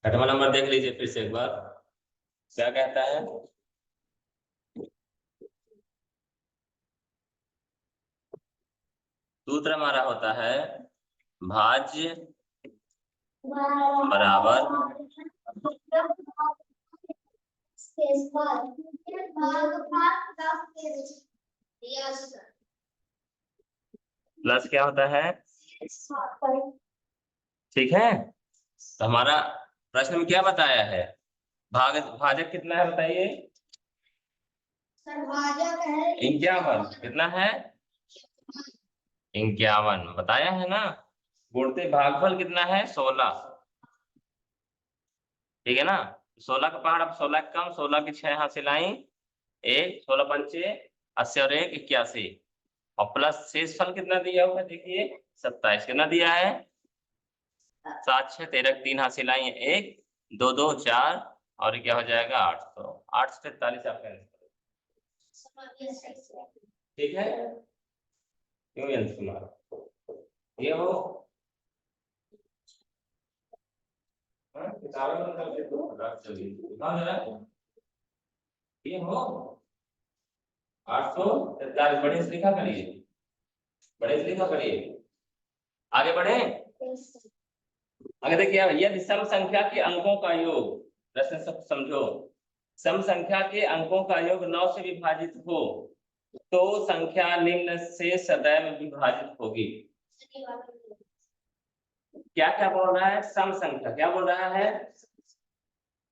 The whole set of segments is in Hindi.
छठवां नंबर देख लीजिए फिर से एक बार, क्या कहता है। सूत्र हमारा होता है भाज्य बराबर प्लस क्या होता है, ठीक है। तो हमारा प्रश्न में क्या बताया है, भाजक कितना है बताइए। भाजक है 51, कितना है 51 बताया है ना। गुणते भागफल कितना है 16, ठीक है ना। 16 का पहाड़, अब 16 कम, 16 की 6 हासिल आई, 1 16 पंचे 80 और 1 81, और प्लस शेष फल कितना दिया हुआ है देखिए 27, कितना दिया है 7 6 13 3 हासिल आई, 1 2 2 4 और क्या हो जाएगा 8, तो 8 से 43 आपका आंसर, ठीक है। क्यों अंश कुमार ये हो किताबें बंद कर दे तो चलिए दिखाओ जरा, ये हो 843, बड़े से लिखा करिए, बड़े से लिखा करिए, आगे बढ़े। आगे देखिए यदि सम संख्या के अंकों का योग, प्रश्न सब समझो, सम संख्या के अंकों का योग 9 से विभाजित हो तो संख्या निम्न से सदैव विभाजित होगी। क्या क्या बोल रहा है, सम संख्या क्या बोल रहा है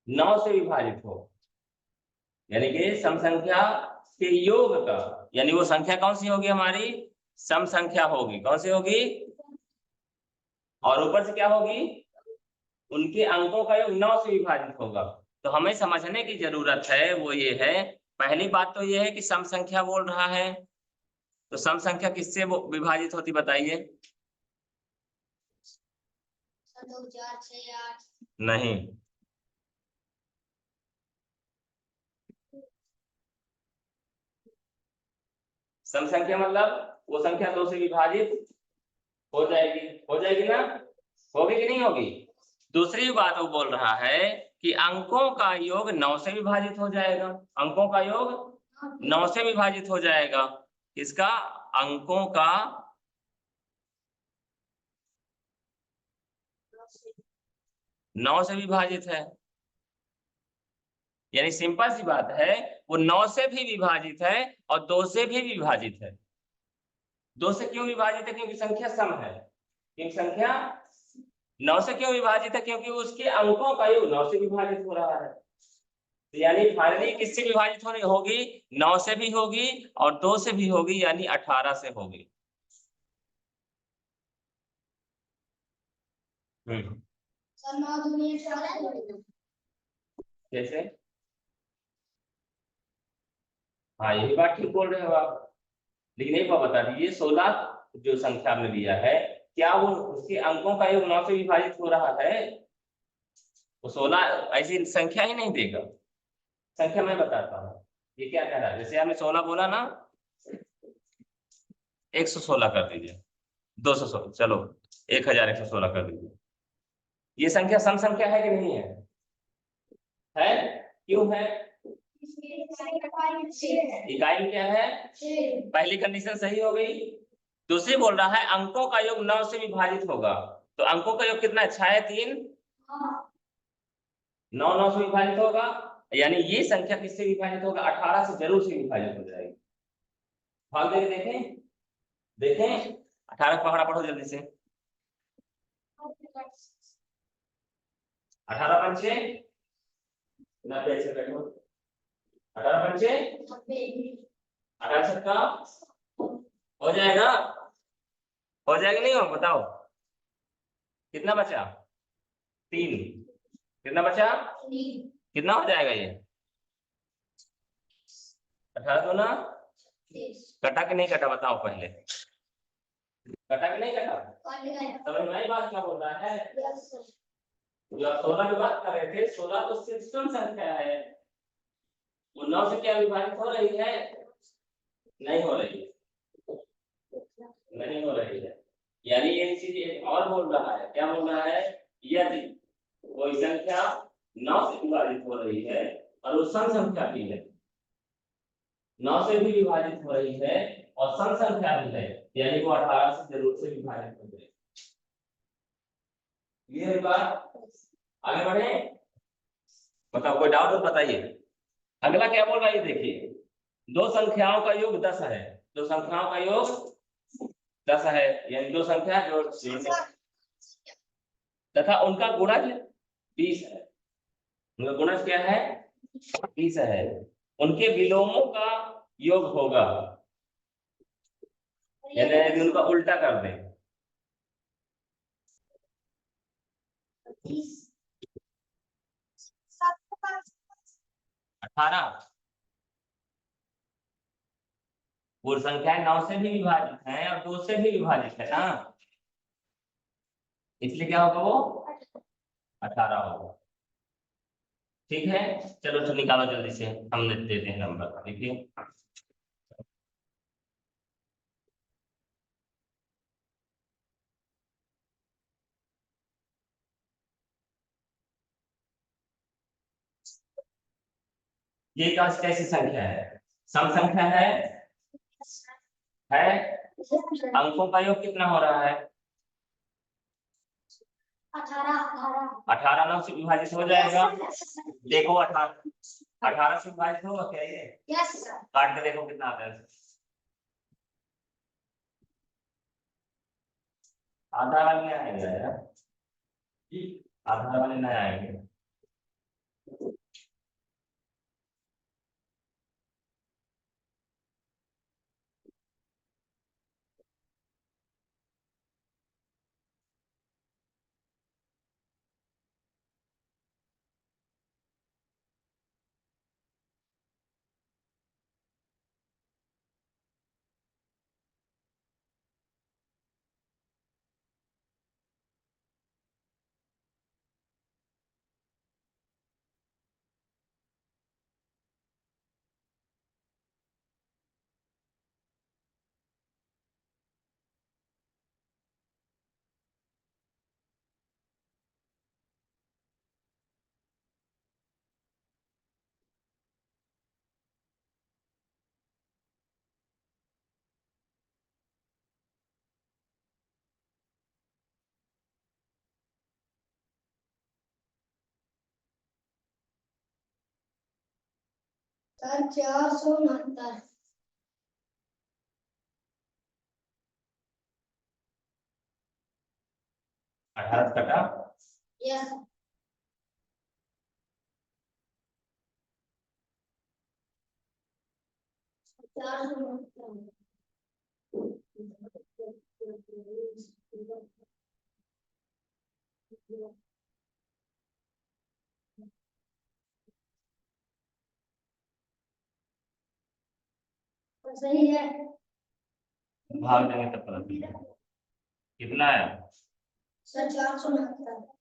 9 से विभाजित हो, यानी कि सम संख्या के योग का, यानी वो संख्या कौन सी होगी हमारी सम संख्या होगी, कौन सी होगी, और ऊपर से क्या होगी उनके अंकों का योग 9 से विभाजित होगा। तो हमें समझने की जरूरत है वो ये है, पहली बात तो ये है कि सम संख्या बोल रहा है, तो सम संख्या किससे विभाजित होती बताइए। 2 4 6 8 नहीं, सम संख्या मतलब वो संख्या 2 से विभाजित हो जाएगी, हो जाएगी ना, होगी कि नहीं होगी। दूसरी बात वो बोल रहा है कि अंकों का योग 9 से विभाजित हो जाएगा, अंकों का योग 9 से विभाजित हो जाएगा, इसका अंकों का 9 से विभाजित है, यानी सिंपल सी बात है वो 9 से भी विभाजित है और 2 से भी विभाजित है। 2 से क्यों विभाजित है, क्योंकि संख्या सम है, क्योंकि संख्या 9 से क्यों विभाजित है, क्योंकि उसके अंकों का योग 9 से विभाजित हो रहा है, यानी फाइनली किससे विभाजित होनी होगी 9 से भी होगी और 2 से भी होगी, यानी 18 से होगी। कैसे, हाँ यही बात ठीक बोल रहे हो आप, लेकिन एक बात बता दीजिए 16 जो संख्या में लिया है क्या वो उसके अंकों का योग 9 से विभाजित हो रहा है, वो 16 ऐसी संख्या ही नहीं देगा। संख्या मैं बताता हूँ ये क्या कह रहा है, जैसे आपने 16 बोला ना, 116 कर दीजिए, 216 चलो 1116 कर दीजिए, ये संख्या सम संख्या है कि नहीं है, क्यों है, इकाई में क्या है, पहली कंडीशन सही हो गई। दूसरी बोल रहा है अंकों का योग 9 से विभाजित होगा, तो अंकों का योग कितना है 6 3 9 9 से विभाजित होगा, यानी ये संख्या किससे विभाजित होगा 18 से जरूर से विभाजित हो जाएगी। भाग दे देखें, देखें 18 पकड़ा पढ़ो जल्दी से, 18 पंचे 90 से बैठो, 18 पंचे 18 छक्का हो जाएगा, हो जाएगा नहीं हो बताओ, कितना बचा 3, कितना बचा 3, कितना हो जाएगा ये 18 दूना, कटा कि नहीं कटा बताओ पहले, कटा कि नहीं कटा, समझ में आई बात क्या बोल रहा है, जो 16 की बात कर रहे थे 16 तो सिस्टम संख्या है, वो 9 से क्या विभाजित हो रही है, नहीं हो रही है, नहीं हो रही है, यानी ये चीज एक और बोल रहा है, क्या बोल रहा है, यदि कोई संख्या 9 से विभाजित हो रही है और वो सम संख्या भी है, 9 से भी विभाजित हो रही है और सम संख्या भी है, यानी वो 18 से जरूर से विभाजित हो जाएगी। ये बात, आगे बढ़े, मतलब कोई डाउट हो बताइए। अगला क्या बोल रहा है, ये देखिए, दो संख्याओं का योग 10 है, दो संख्याओं का योग 10 है, यानी दो संख्या जो तथा उनका गुणज 20 है, उनका गुणज क्या है, 20 है, उनके विलोमों का योग होगा, यानी यदि उनका उल्टा कर दें 18, पूर्ण संख्याएं 9 से भी विभाजित है और 2 से भी विभाजित है ना, इसलिए क्या होगा, वो 18 होगा। ठीक है, चलो तो निकालो जल्दी से, हम देते हैं नंबर, देखिए ये कैसी संख्या है, सम संख्या है, अंकों का योग कितना हो रहा है, 18 9 से विभाजित हो जाएगा, देखो 18 से विभाजित होगा क्या ये, काट के देखो कितना आता है, आधा वाले नहीं आएगा यार, आधा वाले नहीं आएंगे। सर 469 18 कटा, यस 469 सही है, भाग देंगे तब पता चलेगा कितना है, सर 469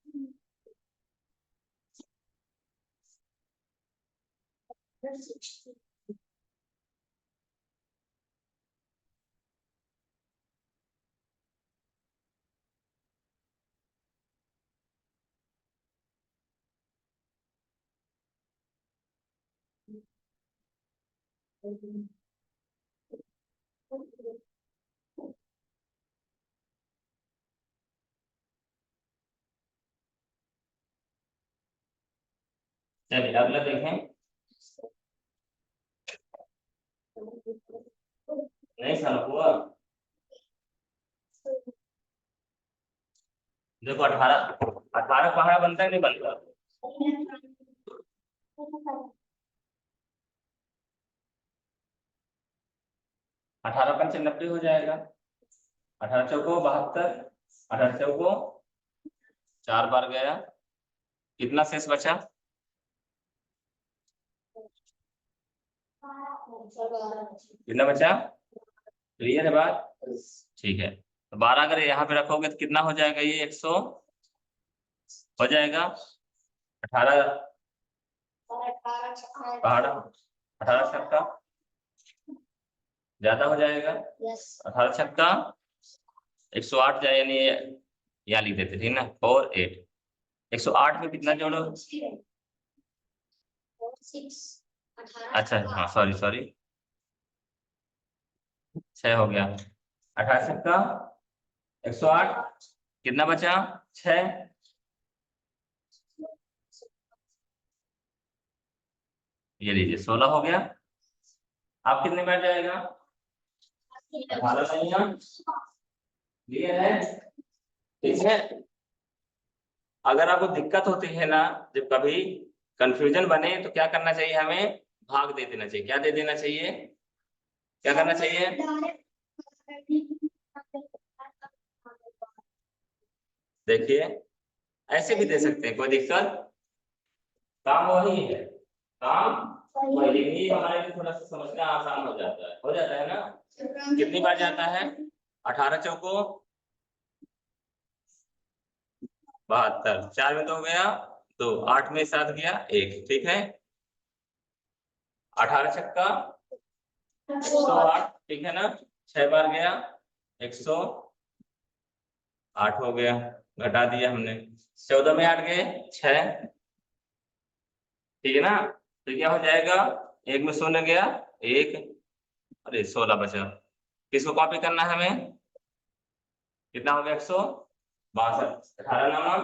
चलिए अगला देखें, नहीं सर हुआ, देखो 18 पहाड़ा बनता है नहीं बनता, 18 पंचे 90 हो जाएगा, 18 चौको 72, 18 चौको 4 बार गया, कितना शेष बचा, कितना बचा, क्लियर है बात, ठीक है, तो 12 अगर यहाँ पे रखोगे तो कितना हो जाएगा, ये 100 हो जाएगा, 18 पहाड़ा, 18 छक्का ज्यादा हो जाएगा, 18 छक्का 108 जाए, यानी यहाँ लिख देते ठीक ना, 4 8, 108 में कितना जोड़ो? 6 अच्छा हाँ सॉरी 6 हो गया। 18 का 108 कितना बचा? 6। ये लीजिए 16 हो गया। आप कितने बैठ जाएगा? 18 नहीं है, क्लियर है? ठीक है। अगर आपको दिक्कत होती है ना, जब कभी कंफ्यूजन बने तो क्या करना चाहिए हमें? भाग दे देना चाहिए। क्या दे देना चाहिए? क्या करना चाहिए? देखिए ऐसे भी दे सकते हैं, कोई दिक्कत, काम वही है, काम वही, ये हमारे लिए थोड़ा सा समझना आसान हो जाता है ना। कितनी बार जाता है? 18 चौको 72, 4 में तो हो गया 2, 8 में 7 गया 1, ठीक है। 18 छक्का 108, ठीक है ना। 6 बार गया 108 हो गया, घटा दिया हमने। 14 में 8 गए 6, ठीक है ना। तो क्या हो जाएगा? 1 में 0 गया 1, अरे 16 बचा। किसको कॉपी करना है हमें? कितना हो गया? 162। 18 नामा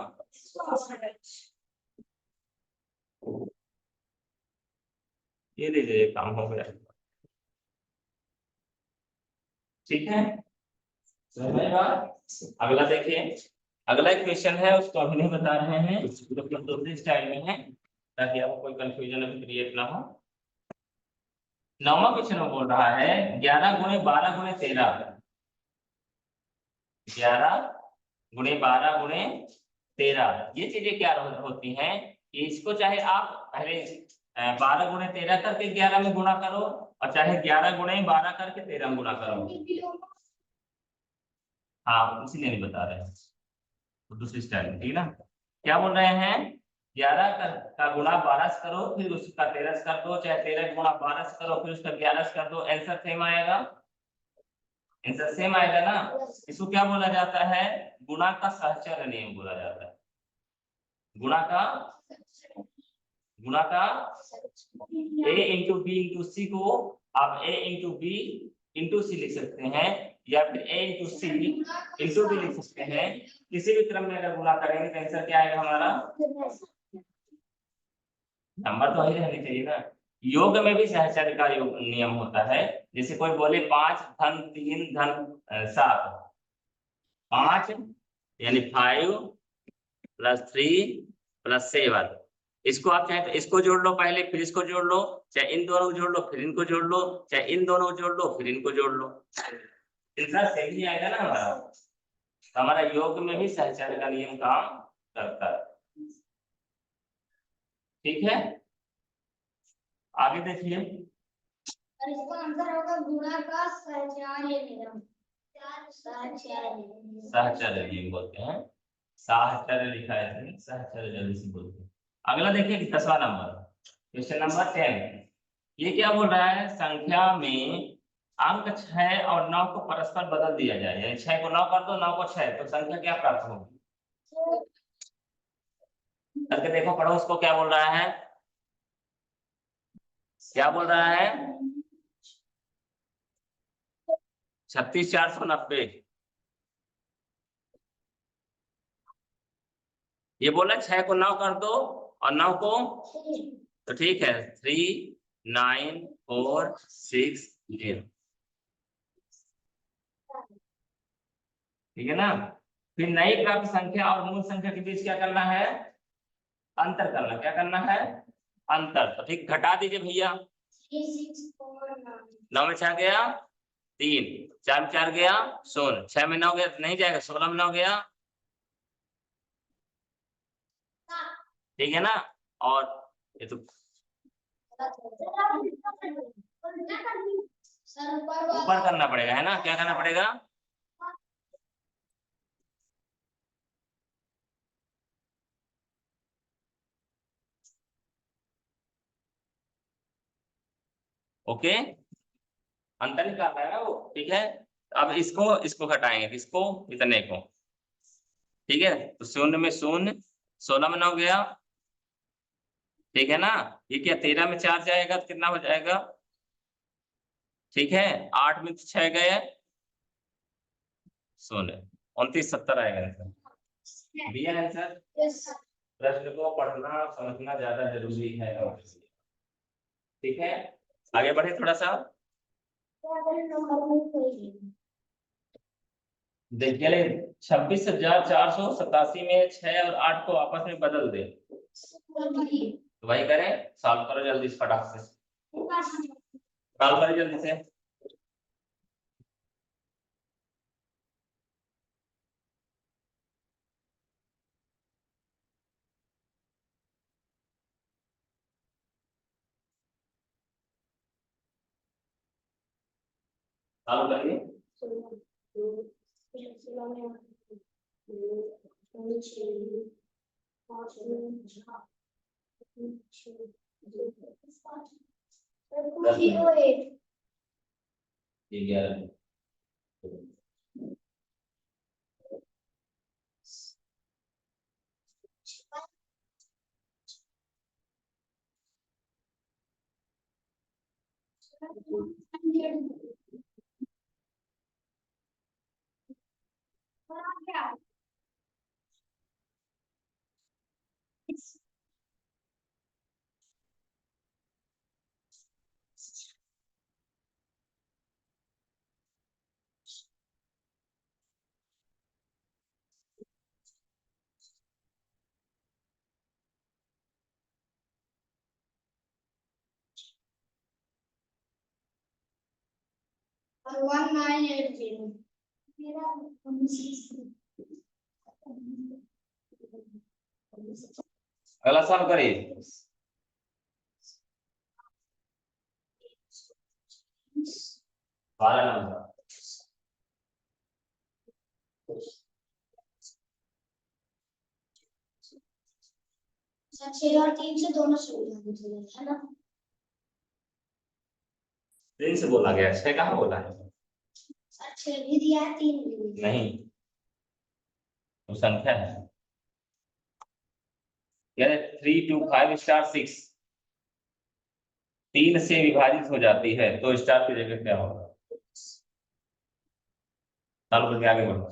ये लीजिए, काम हो गया, ठीक है। समझ में आया? अगला देखिए, अगला एक क्वेश्चन है, उसको अभी नहीं बता रहे हैं, तो दूसरे स्टाइल में है ताकि आपको कोई कंफ्यूजन अभी क्रिएट ना हो। 9वां क्वेश्चन में बोल रहा है 11 गुणे 12 गुणे 13, 11 गुणे 12 गुणे 13, ये चीजें क्या होती हैं कि इसको चाहे आप पहले 12 गुणे 13 करके 11 में गुणा करो, और चाहे 11 गुणे 12 करके 13 में गुणा करो। हाँ इसीलिए नहीं बता रहे हैं, तो दूसरी स्टाइल में, ठीक है ना। क्या बोल रहे हैं? 11 का गुणा 12 से करो, फिर उसका 13 से कर दो, चाहे 13 गुणा 12 से करो, फिर उसका 11 से कर दो, आंसर सेम आएगा। आंसर सेम आएगा ना। इसको क्या बोला जाता है? गुणा का सहचर्य नियम बोला जाता है। गुणा का a into B into C को आप a into B into C लिख सकते हैं, या फिर a into C into B लिख सकते हैं। किसी भी क्रम में अगर गुणा करेंगे तो आंसर क्या आएगा हमारा? नंबर तो वही रहने चाहिए ना। योग में भी सहचर्य का योग नियम होता है। जैसे कोई बोले 5 धन 3 धन 7, 5 यानी 5 प्लस 3 प्लस 7, इसको आप चाहे तो इसको जोड़ लो पहले, फिर इसको जोड़ लो, चाहे इन दोनों को जोड़ लो फिर इनको जोड़ लो, चाहे इन दोनों को जोड़ लो फिर इनको जोड़ लो, इतना सही नहीं आएगा ना हमारा। तो हमारा योग में भी सहचर्य का नियम काम करता है, ठीक है। आगे देखिए, और इसका आंसर होगा गुणा का सहचर्य नियम। सहचर्य नियम बोलते हैं, साहचर्य लिखा है, सहचर्य जल्दी से बोलते हैं। अगला देखिए 10वां नंबर, क्वेश्चन नंबर 10। ये क्या बोल रहा है? संख्या में अंक 6 और 9 को परस्पर बदल दिया जाए, यानी 6 को 9 कर दो, 9 को 6, तो संख्या क्या प्राप्त होगी? करके देखो, पढ़ो उसको, क्या बोल रहा है? क्या बोल रहा है? 36,490। ये बोला 6 को 9 कर दो और 9 को, तो ठीक है 39460, ठीक है ना। फिर नई प्राप्त संख्या और मूल संख्या के बीच क्या करना है? अंतर करना। क्या करना है? अंतर। तो ठीक, घटा दीजिए भैया। 9 में 6 गया 3, 4 में 4 गया 0, 6 में 9 गया नहीं जाएगा, 16 में 9 गया, ठीक है ना। और ये तो ऊपर करना पड़ेगा, है ना। क्या करना पड़ेगा? ओके, अंतर निकालना है ना वो, ठीक है। अब इसको घटाएंगे, किसको? इतने को, ठीक है। तो 0 में 0, 16 में 9 गया, ठीक है ना। ये क्या 13 में 4 जाएगा तो कितना हो जाएगा, ठीक है। 8 में 6 गए, 16, 29 70 आएगा आंसर। दिया आंसर। Yes sir. प्रश्न को पढ़ना समझना ज्यादा जरूरी है हमारे लिए, ठीक है। आगे बढ़े थोड़ा सा। देखिए 26,487 में 6 और 8 को आपस में बदल दे, तो वही करें। सॉल्व करो जल्दी से, फटाक से सॉल्व करो जल्दी से। सॉल्व करिए। ये 11 1980। अगला सॉल्व करिए। 12 नंबर। सर 6 और 3 से दोनों शुरू है ना। 3 से बोला गया, 6 कहाँ बोला है। सर 6 भी दिया है 3 भी दिया है। नहीं, वो संख्या है। यानी 3 2 5 स्टार 6 3 से विभाजित हो जाती है, तो स्टार की जगह क्या होगा। सॉल्व करके आगे बढ़ो।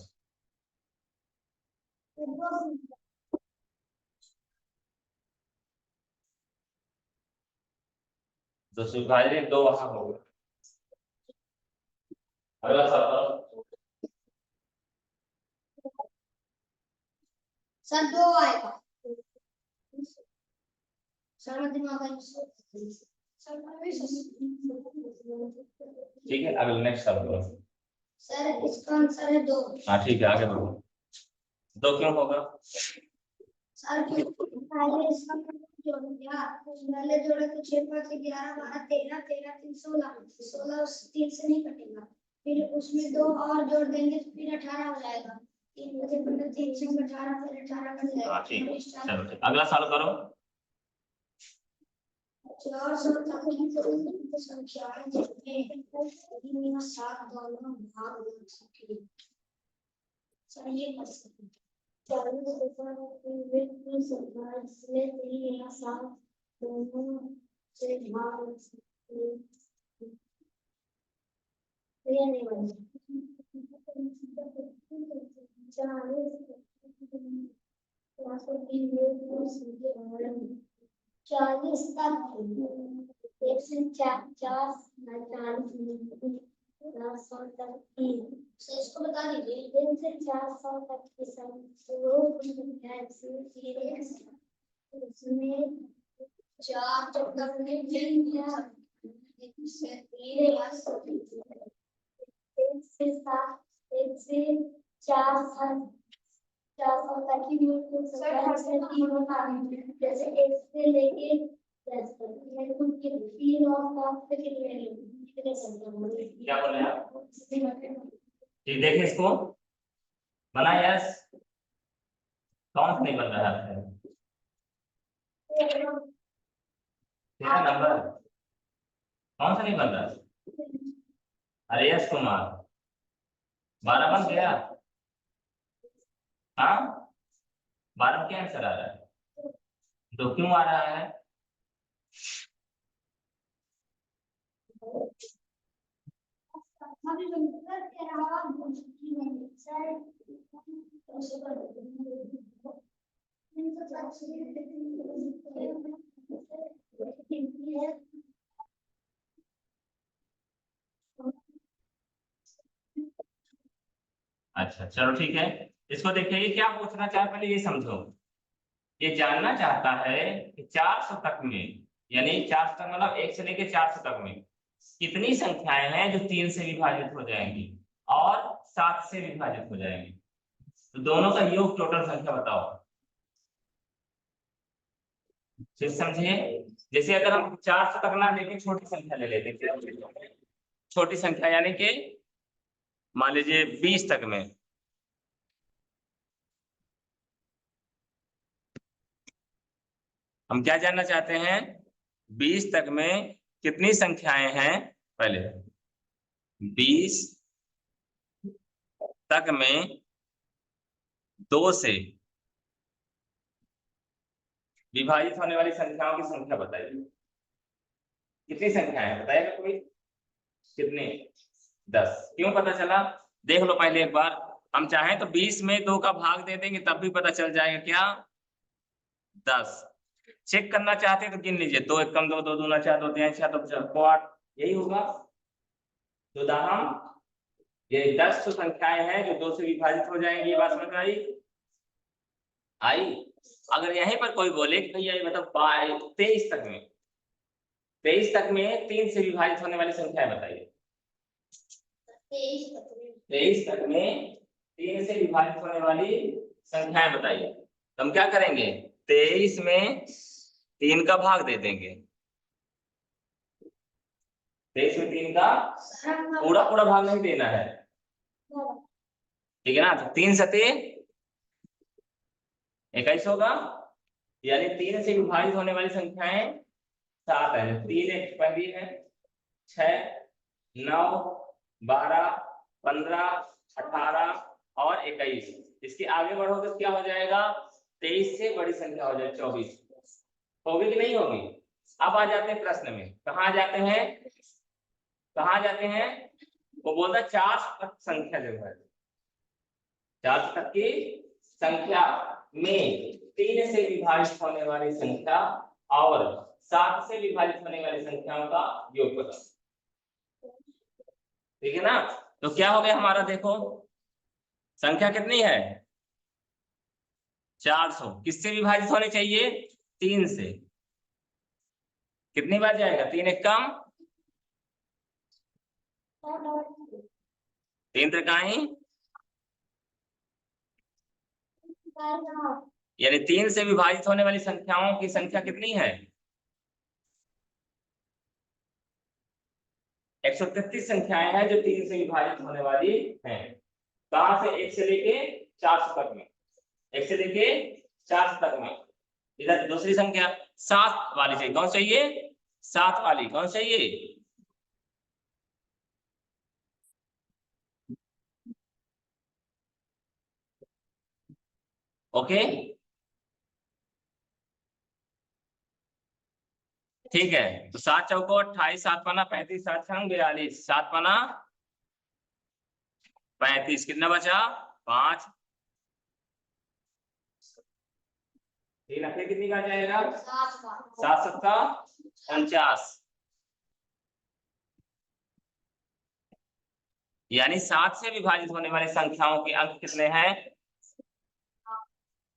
तो से विभाजित 2 वहां होगा। अगला सवाल। सर 2 आएगा। सर मैं दिमाग में ठीक है, अगला नेक्स्ट सवाल करो। सर इसका आंसर है 2। हाँ ठीक है, आगे बढ़ो। 2 क्यों होगा। सर पहले इसका जोड़ दिया, पहले जोड़े तो 6 5 11 12 13 13 3 16 16 उस 3 से नहीं कटेगा, फिर उसमें 2 और जोड़ देंगे तो फिर 18 हो जाएगा। 3 बजे 15 3 से 18 फिर 18 बन जाएगा। हाँ ठीक है, चलो ठीक। अगला सवाल करो। 4 सौ तक की संख्या जिसमें 7 दोनों भाग हो सके। सर ये कर सकते हैं। 40 संख्या इसमें 3 या 7 दोनों से भाग हो सकते हैं। ये नहीं बनेगा। 40 तक 1 से 4 4 तक 3 से इसको बता दीजिए। 1 से 400 तक की संख्या उसमें 4 तो करने चाहिए। 1 से 4 तक की जैसे 1 से लेके 10 तक मैं कुछ 3 और 7 तक कितने संख्या क्या बोले आप। ठीक, देखिए इसको बना। यस, कौन सा नहीं बन रहा है। तेरा नंबर कौन सा नहीं बन रहा है। अरे यश कुमार 12 बन गया। हाँ 12 क्या आंसर आ रहा है। तो क्यों आ रहा है? अच्छा चलो ठीक है, इसको देखिए ये क्या पूछना चाहे पहले ये समझो। ये जानना चाहता है कि 400 तक में, यानी 400 तक मतलब 1 से लेके 400 तक में कितनी संख्याएं हैं जो 3 से विभाजित हो जाएंगी और 7 से विभाजित हो जाएंगी। तो दोनों का योग टोटल संख्या बताओ। फिर समझिए, जैसे अगर हम 400 तक ना लेके छोटी संख्या ले लेते हैं, छोटी संख्या यानी कि मान लीजिए 20 तक में, हम क्या जानना चाहते हैं, 20 तक में कितनी संख्याएं हैं। पहले 20 तक में 2 से विभाजित होने वाली संख्याओं की संख्या बताइए। कितनी संख्या है बताएगा कोई? कितने? 10। क्यों पता चला? देख लो पहले एक बार, हम चाहें तो 20 में 2 का भाग दे देंगे तब भी पता चल जाएगा। क्या? 10। चेक करना चाहते हैं तो गिन लीजिए, 2 1 कम 2, 2 दूना 4, 2 3 6, 2 4 8, यही होगा। तो दाहम ये 10 तो संख्याएं हैं जो 2 से विभाजित हो जाएंगी। ये बात समझ में आई? अगर यहीं पर कोई बोले कि भैया ये मतलब 23 तक में, 23 तक में 3 से विभाजित होने वाली संख्याएं बताइए। 23 तक में 3 से विभाजित होने वाली संख्याएं बताइए। तो हम क्या करेंगे, 23 में 3 का भाग दे देंगे। 23 में 3 का पूरा भाग नहीं देना है, ठीक है ना। तो 3 सते 21 होगा, यानी 3 से विभाजित होने वाली संख्याएं 7 है। 3 एक पहली है, 6 9 12 15 18 और 21। इसके आगे बढ़ो तो क्या हो जाएगा, 23 से बड़ी संख्या हो जाए 24। होगी कि नहीं होगी? अब आ जाते हैं प्रश्न में, कहाँ जाते हैं, कहाँ जाते हैं? वो बोलता 4 तक संख्या जो है, 4 तक की संख्या में 3 से विभाजित होने वाली संख्या और 7 से विभाजित होने वाली संख्याओं का योग बताओ। ठीक है ना। तो क्या हो गया हमारा, देखो संख्या कितनी है, 400। किससे विभाजित होने चाहिए, 3 से। कितनी बार जाएगा, 3 एक कम 3 त्रिकाई, यानी 3 से विभाजित होने वाली संख्याओं की संख्या कितनी है, 133 संख्याएं हैं जो 3 से विभाजित होने वाली हैं। कहां से, 1 से लेके 400 तक में, 1 से लेके 400 तक में। इधर दूसरी संख्या 7 वाली चाहिए, कौन चाहिए, 7 वाली, कौन चाहिए, ओके ठीक है। तो 7 चौको 28, 7 पाना 35, 7 छंग 42, 7 पाना 35, कितना बचा 5, 3 अखिर कितनी का जाएगा, 7 7 49, यानी 7 से विभाजित होने वाली संख्याओं के अंक कितने हैं,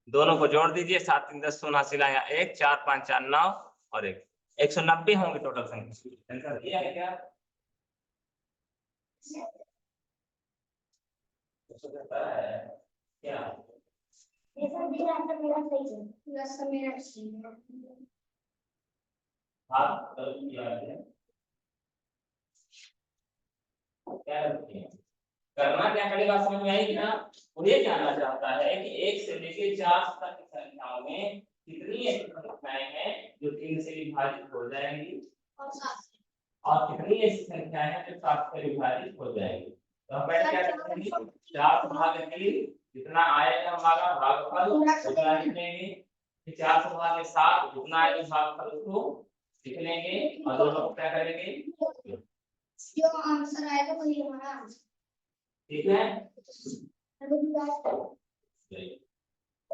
दोनों को जोड़ दीजिए, 7 3 10 सोना सिलाया 1 4 5 4 9 और 1 190 होंगे टोटल संख्या। आंसर दिया है क्या, क्या ऐसा दिया तो मेरा सही है, प्लस मेरा सही है। आप किया है क्या करना, क्या करेगा समझ में आएगी ना। वो ये जानना चाहता है कि 1 से लेकर 4 तक की संख्याओं में कितनी ऐसी संख्याएं हैं जो 3 से विभाजित हो जाएंगी और कितनी ऐसी संख्याएं हैं जो 7 से विभाजित हो जाएंगी। तो हम पहले क्या करेंगे, 4 भाग 3, जितना आएगा हमारा भागफल उतना लिखेंगे, 4 से भागे 7, जितना आएगा भागफल उसको लिख लेंगे और दोनों को क्या करेंगे, जो आंसर आएगा वही हमारा आंसर। ठीक है।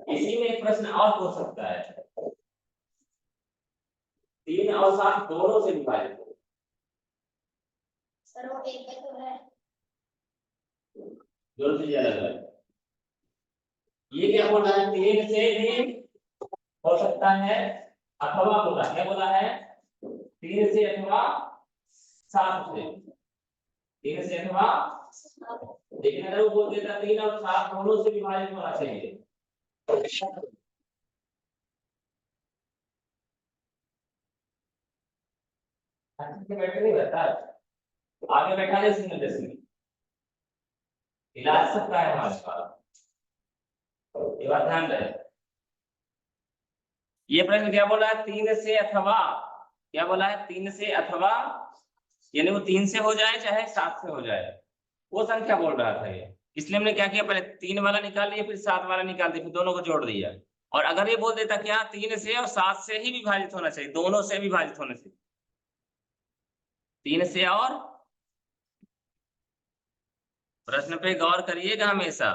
इसी में एक प्रश्न और पूछ सकता है, 3 और 7 दोनों से विभाजित हो। सर वो एक है तो है, दोनों से अलग अलग। ये क्या बोल रहा है, 3 से भी हो सकता है अथवा बोला, क्या बोला है, 3 से अथवा 7 से, 3 से अथवा, लेकिन अगर वो बोल देता 3 और 7 दोनों से विभाजित होना चाहिए, बैठे नहीं रहता, आगे बैठा दे सिंगल डेसिमल, इलाज सबका है हमारे पास, ये बात ध्यान रहे। ये प्रश्न क्या बोला है, 3 से अथवा, क्या बोला है, 3 से अथवा, यानी वो 3 से हो जाए चाहे 7 से हो जाए, वो संख्या बोल रहा था ये। इसलिए हमने क्या किया, पहले 3 वाला निकाल लिया, फिर 7 वाला निकाल दिया, फिर दोनों को जोड़ दिया। और अगर ये बोल देता क्या 3 से और 7 से ही विभाजित होना चाहिए, दोनों से विभाजित होना चाहिए, 3 से और, प्रश्न पे गौर करिएगा हमेशा,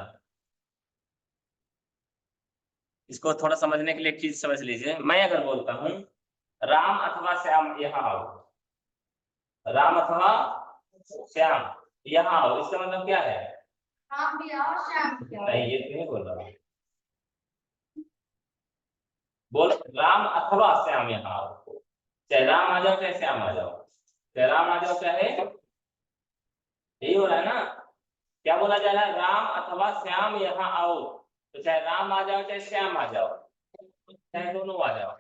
इसको थोड़ा समझने के लिए एक चीज समझ लीजिए। मैं अगर बोलता हूं राम अथवा श्याम यहाँ आओ, राम अथवा श्याम यहाँ आओ, इसका मतलब क्या है, राम भी आओ श्याम भी आओ। नहीं ये तो नहीं बोल रहा, बोल राम अथवा श्याम यहाँ आओ, चाहे राम आ जाओ चाहे श्याम आ जाओ, चाहे राम आ जाओ चाहे, यही हो रहा है ना, क्या बोला जा रहा है, राम अथवा श्याम यहाँ आओ, तो चाहे राम आ जाओ चाहे श्याम आ जाओ, चाहे दोनों आ जाओ,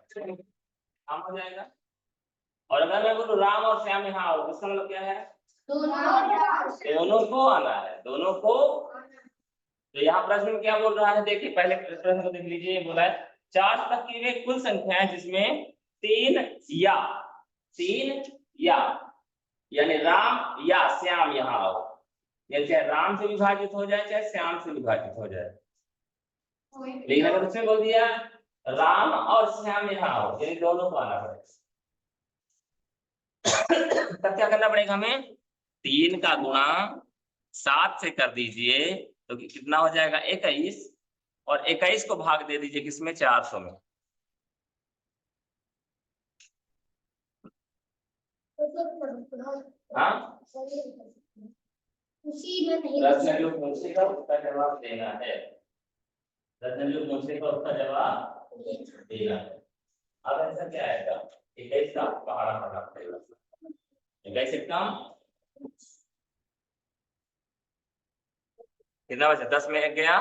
काम हो जाएगा। और अगर मैं बोलूं राम और श्याम यहाँ आओ, इसका मतलब क्या है, दोनों को आना है, दोनों को। तो यहाँ प्रश्न में क्या बोल रहा है, देखिए पहले प्रश्न को देख लीजिए, बोला है 4 तक की वे कुल संख्याएं जिसमें 3 या यानी राम या श्याम यहाँ आओ, यानी चाहे राम से विभाजित हो जाए चाहे श्याम से विभाजित हो जाए। लेकिन अगर उसने बोल दिया राम और श्याम यहाँ आओ, यानी दोनों को आना पड़ेगा, तब क्या करना पड़ेगा हमें, 3 का गुणा 7 से कर दीजिए, तो कितना हो जाएगा 21, और 21 को भाग दे दीजिए किसमें, 400 में। हाँ उसी में नहीं, प्रश्न जो पूछेगा उसका जवाब देना है, प्रश्न जो पूछेगा उसका जवाब देना है। अब ऐसा क्या आएगा, 21 का पहाड़ा पढ़ना पड़ेगा, 21 कम कितना बचा, 10 में 1 गया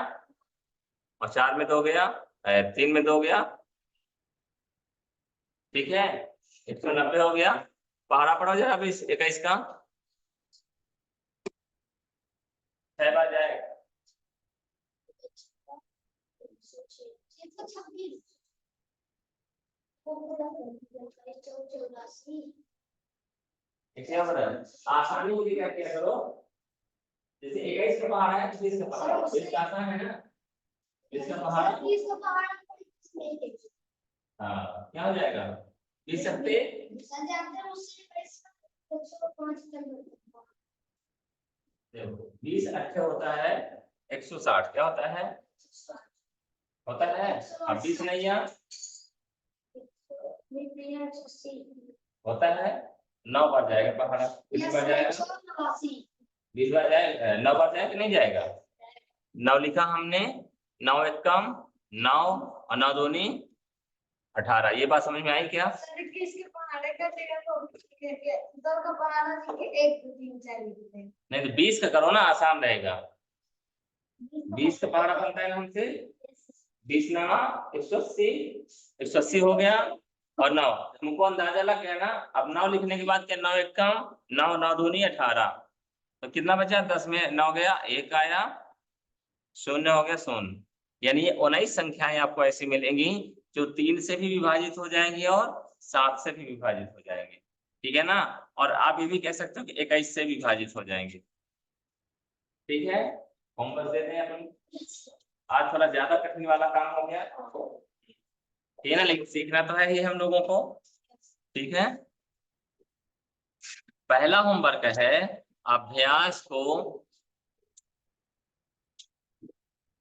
और 4 में 2 गया, 3 में 2 गया, ठीक है, 190 हो गया, पहाड़ा पढ़ो जरा अभी 21 का 6 बार जाएगा, आसानी होगी, क्या किया करो, जैसे 21 का पहाड़ा है 20 का पहाड़ा, 20 का आसान है ना, 20 का पहाड़ा, हाँ क्या हो जाएगा, 20 सकते 20 अच्छा होता है 160, क्या होता है, अब 20 नहीं है, होता है 9 बार जाएगा पहाड़ा, कितनी बार जाएगा, 20 बार जाएगा, 9 बार जाएगा कि नहीं जाएगा, 9 लिखा हमने, 9 1 कम 9 और 9 दूनी 18, ये बात समझ में आई क्या, नहीं तो 20 का करो ना, आसान रहेगा, 20 का पहाड़ा बनता है हमसे 20 9 180, 180 हो गया, और 9 हमको अंदाजा लग गया ना। अब 9 लिखने के बाद क्या, 9 1 कम 9 9 दूनी 18, तो कितना बचा, 10 में 9 गया, 1 आया, 0 हो गया 0, यानी ये 19 संख्याएं आपको ऐसी मिलेंगी जो 3 से भी विभाजित हो जाएंगी और 7 से भी विभाजित हो जाएंगे, ठीक है ना। और आप ये भी कह सकते हो कि 21 से विभाजित हो जाएंगे, ठीक है। होमवर्क देते हैं अपन, आज थोड़ा ज्यादा कठिन वाला काम हो गया। ठीक है ना, लेकिन सीखना तो है ही हम लोगों को। ठीक है, पहला होमवर्क है अभ्यास को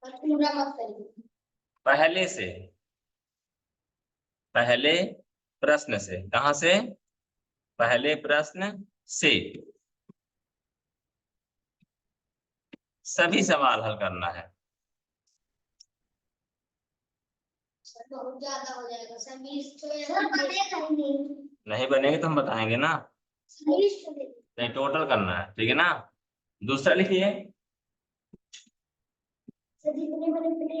पूरा मत करिए। पहले प्रश्न से, कहां से? पहले प्रश्न से सभी सवाल हल करना है। सर बहुत ज्यादा हो जाएगा सर, 20 तो बनेगा ही नहीं। नहीं बनेंगे तो हम बताएंगे ना, 20 तो दे दो। नहीं टोटल करना है, ठीक है ना। दूसरा लिखिए, सर जितने बने उतने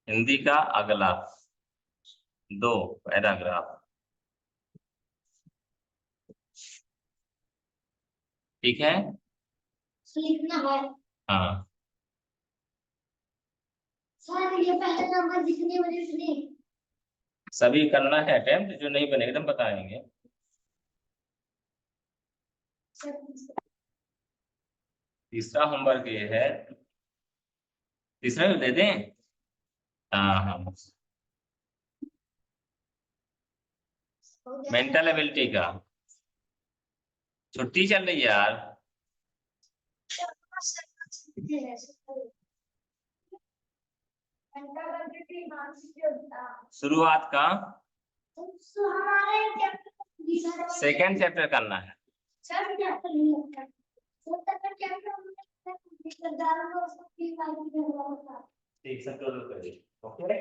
हिंदी का अगला 2 पैराग्राफ। ठीक है, लिखना है। हाँ सर ये पहले नंबर जितने बने उतने। सभी करना है अटेम्प्ट, जो नहीं बनेगा तो हम बताएंगे। तीसरा होमवर्क ये है, तीसरा भी दे दें? हाँ हाँ, मेंटल एबिलिटी का। छुट्टी चल रही है यार। शुरुआत का सेकंड चैप्टर करना है। ठीक, सब टोटल करिए। ओके।